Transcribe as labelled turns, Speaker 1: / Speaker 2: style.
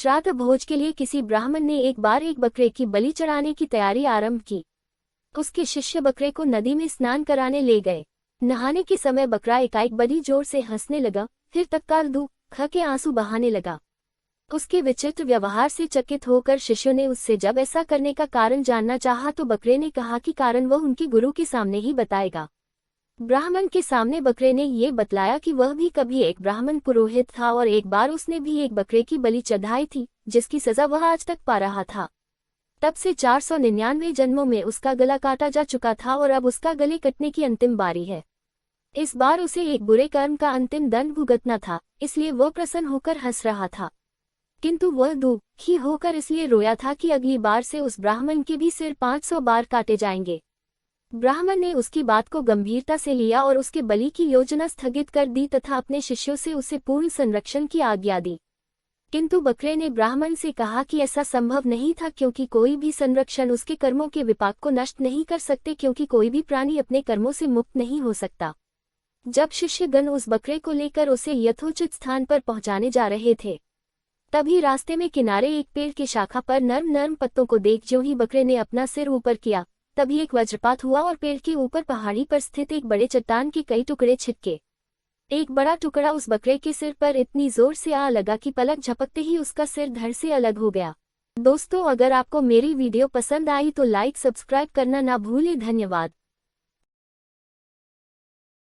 Speaker 1: श्राद्ध भोज के लिए किसी ब्राह्मण ने एक बार एक बकरे की बलि चढ़ाने की तैयारी आरंभ की। उसके शिष्य बकरे को नदी में स्नान कराने ले गए। नहाने के समय बकरा एकाएक बड़ी जोर से हंसने लगा, फिर तत्काल दुख के आंसू बहाने लगा। उसके विचित्र व्यवहार से चकित होकर शिष्यों ने उससे जब ऐसा करने का कारण जानना चाहा तो बकरे ने कहा कि कारण वह उनके गुरु के सामने ही बताएगा। ब्राह्मण के सामने बकरे ने ये बतलाया कि वह भी कभी एक ब्राह्मण पुरोहित था और एक बार उसने भी एक बकरे की बलि चढ़ाई थी, जिसकी सजा वह आज तक पा रहा था। तब से 499 जन्मों में उसका गला काटा जा चुका था और अब उसका गले कटने की अंतिम बारी है। इस बार उसे एक बुरे कर्म का अंतिम दंड भुगतना था, इसलिए वह प्रसन्न होकर हंस रहा था, किंतु वह दुखी होकर इसलिए रोया था कि अगली बार से उस ब्राह्मण के भी सिर 500 बार काटे जाएंगे। ब्राह्मण ने उसकी बात को गंभीरता से लिया और उसके बलि की योजना स्थगित कर दी तथा अपने शिष्यों से उसे पूर्ण संरक्षण की आज्ञा दी। किंतु बकरे ने ब्राह्मण से कहा कि ऐसा संभव नहीं था, क्योंकि कोई भी संरक्षण उसके कर्मों के विपाक को नष्ट नहीं कर सकते, क्योंकि कोई भी प्राणी अपने कर्मों से मुक्त नहीं हो सकता। जब शिष्यगण उस बकरे को लेकर उसे यथोचित स्थान पर पहुंचाने जा रहे थे, तभी रास्ते में किनारे एक पेड़ की शाखा पर नर्म नर्म पत्तों को देख ज्यों ही बकरे ने अपना सिर ऊपर किया, तभी एक वज्रपात हुआ और पेड़ के ऊपर पहाड़ी पर स्थित एक बड़े चट्टान के कई टुकड़े छिटके। एक बड़ा टुकड़ा उस बकरे के सिर पर इतनी जोर से आ लगा कि पलक झपकते ही उसका सिर धड़ से अलग हो गया। दोस्तों, अगर आपको मेरी वीडियो पसंद आई तो लाइक सब्सक्राइब करना ना भूलें। धन्यवाद।